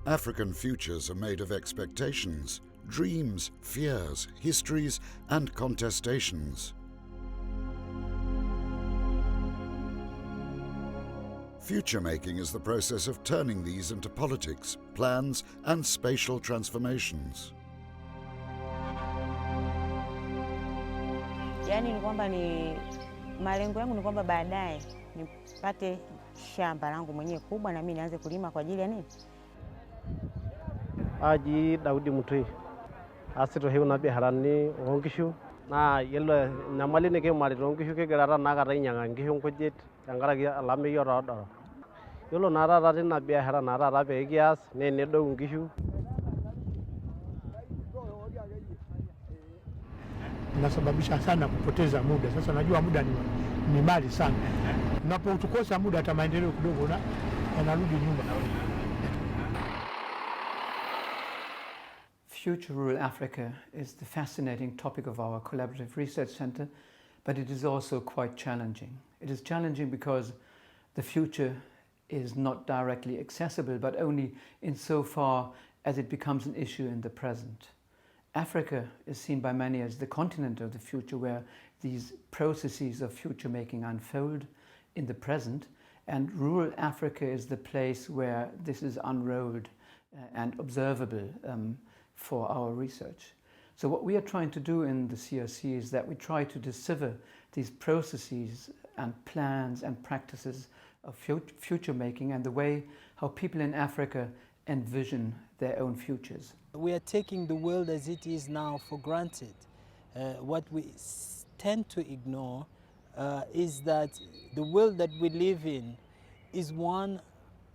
African futures are made of expectations, dreams, fears, histories, and contestations. Future-making is the process of turning these into politics, plans, and spatial transformations. Yaani ni kwamba ni malengo yangu ni kwamba baadaye nipate shamba langu mwenyewe kubwa na mimi nianze kulima kwa ajili ya nini? Aji Daudi Mutui. Asito hiyo na biharani ongishu na yelo nyamali ne ke mari ongishu ke garara na gara nyanga ngishu kujit yangara ge alame yoro do. Yolo nara rari na bihara nara rabe gias ne do ngishu. Nasababisha sana kupoteza muda. Sasa najua muda ni mali sana. Unapotukosa muda hata maendeleo kidogo na yanarudi nyuma. Future Rural Africa is the fascinating topic of our collaborative research center, but it is also quite challenging. It is challenging because the future is not directly accessible, but only insofar as it becomes an issue in the present. Africa is seen by many as the continent of the future, where these processes of future making unfold in the present, and rural Africa is the place where this is unrolled and observable for our research. So what we are trying to do in the CRC is that we try to decipher these processes and plans and practices of future making and the way how people in Africa envision their own futures. We are taking the world as it is now for granted. What we tend to ignore is that the world that we live in is one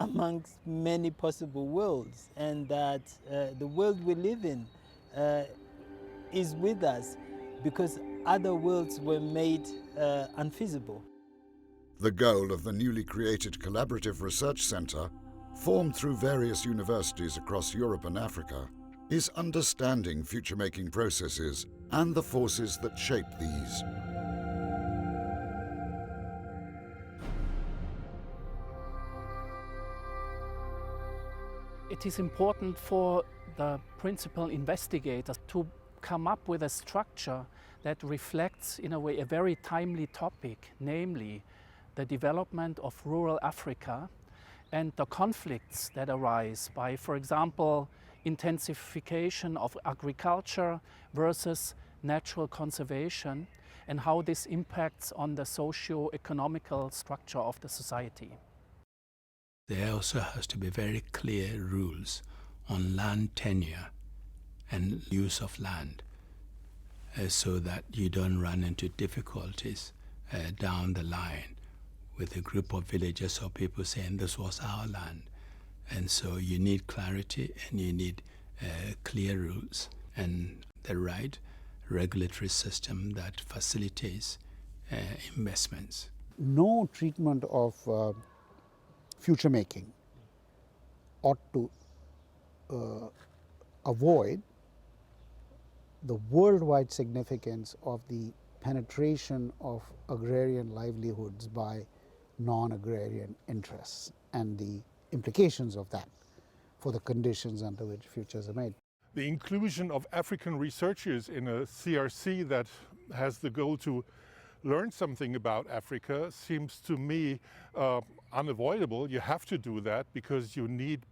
amongst many possible worlds, and that the world we live in is with us because other worlds were made unfeasible. The goal of the newly created Collaborative Research Centre, formed through various universities across Europe and Africa, is understanding future-making processes and the forces that shape these. It is important for the principal investigators to come up with a structure that reflects, in a way, a very timely topic, namely the development of rural Africa and the conflicts that arise by, for example, intensification of agriculture versus natural conservation, and how this impacts on the socio-economical structure of the society. There also has to be very clear rules on land tenure and use of land so that you don't run into difficulties down the line with a group of villagers or people saying this was our land. And so you need clarity and you need clear rules and the right regulatory system that facilitates investments. No treatment of future making ought to avoid the worldwide significance of the penetration of agrarian livelihoods by non-agrarian interests and the implications of that for the conditions under which futures are made. The inclusion of African researchers in a CRC that has the goal to learn something about Africa seems to me unavoidable. You have to do that because you need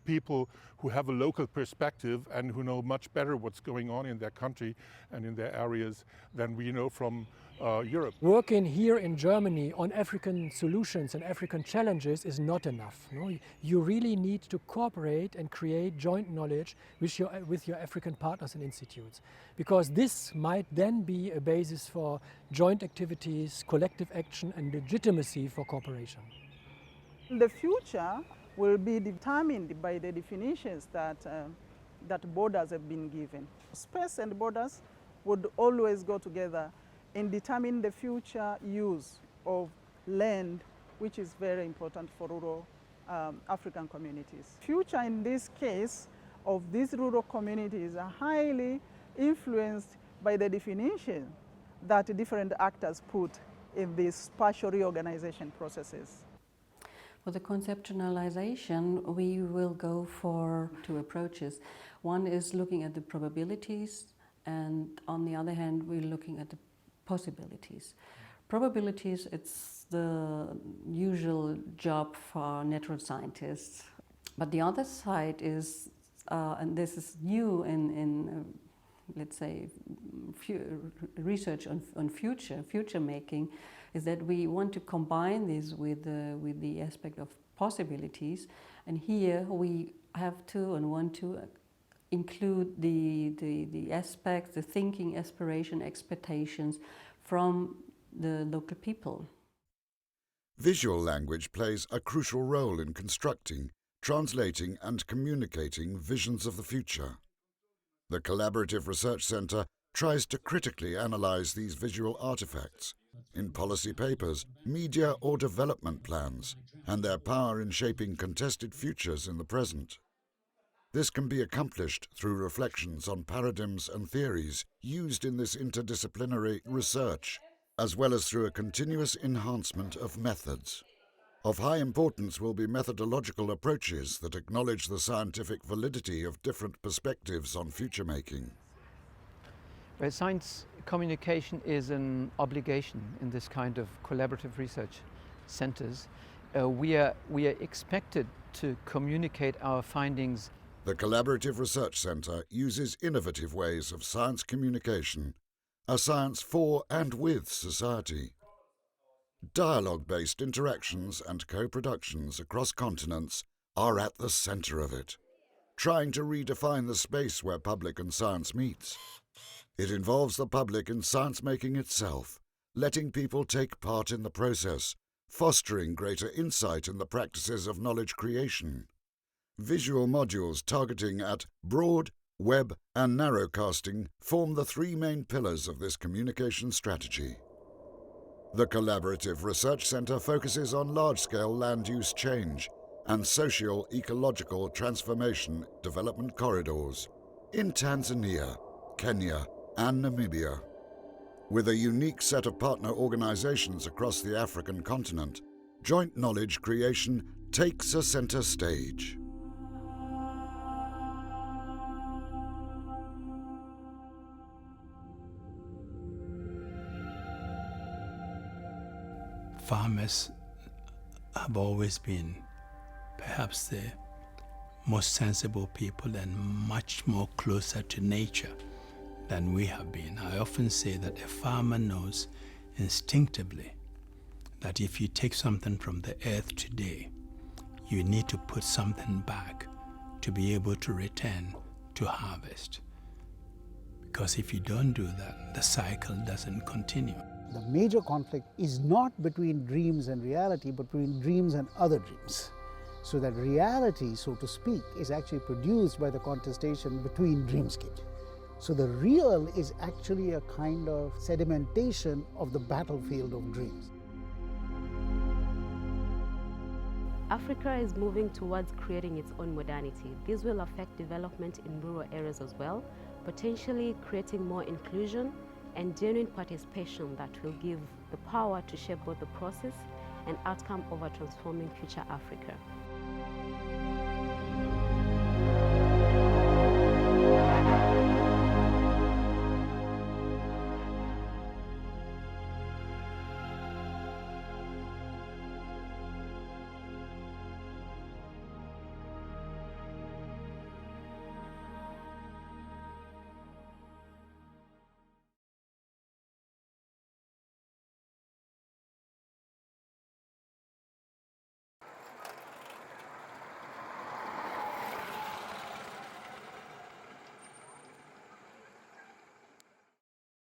people who have a local perspective and who know much better what's going on in their country and in their areas than we know from Europe. Working here in Germany on African solutions and African challenges is not enough. No? You really need to cooperate and create joint knowledge with your African partners and institutes, because this might then be a basis for joint activities, collective action and legitimacy for cooperation. The future will be determined by the definitions that borders have been given. Space and borders would always go together in determining the future use of land, which is very important for rural African communities. Future in this case of these rural communities are highly influenced by the definition that different actors put in these spatial reorganization processes. For the conceptualization, we will go for two approaches. One is looking at the probabilities, and on the other hand, we're looking at the possibilities. Probabilities, it's the usual job for natural scientists. But the other side is, and this is new in let's say, research on future making, is that we want to combine this with the aspect of possibilities. And here we have to and want to include the aspects, the thinking, aspiration, expectations from the local people. Visual language plays a crucial role in constructing, translating and communicating visions of the future. The Collaborative Research Centre tries to critically analyse these visual artefacts in policy papers, media or development plans, and their power in shaping contested futures in the present. This can be accomplished through reflections on paradigms and theories used in this interdisciplinary research, as well as through a continuous enhancement of methods. Of high importance will be methodological approaches that acknowledge the scientific validity of different perspectives on future making. Well, science communication is an obligation in this kind of collaborative research centers. We are expected to communicate our findings. The Collaborative Research Centre uses innovative ways of science communication, a science for and with society. Dialogue-based interactions and co-productions across continents are at the centre of it, trying to redefine the space where public and science meets. It involves the public in science-making itself, letting people take part in the process, fostering greater insight in the practices of knowledge creation. Visual modules targeting at broad, web and narrowcasting form the three main pillars of this communication strategy. The Collaborative Research Centre focuses on large-scale land use change and social-ecological transformation development corridors in Tanzania, Kenya and Namibia. With a unique set of partner organisations across the African continent, joint knowledge creation takes a centre stage. Farmers have always been perhaps the most sensible people and much more closer to nature than we have been. I often say that a farmer knows instinctively that if you take something from the earth today, you need to put something back to be able to return to harvest. Because if you don't do that, the cycle doesn't continue. The major conflict is not between dreams and reality, but between dreams and other dreams. So that reality, so to speak, is actually produced by the contestation between dreamscapes. So the real is actually a kind of sedimentation of the battlefield of dreams. Africa is moving towards creating its own modernity. This will affect development in rural areas as well, potentially creating more inclusion and genuine participation that will give the power to shape both the process and outcome of a transforming future Africa.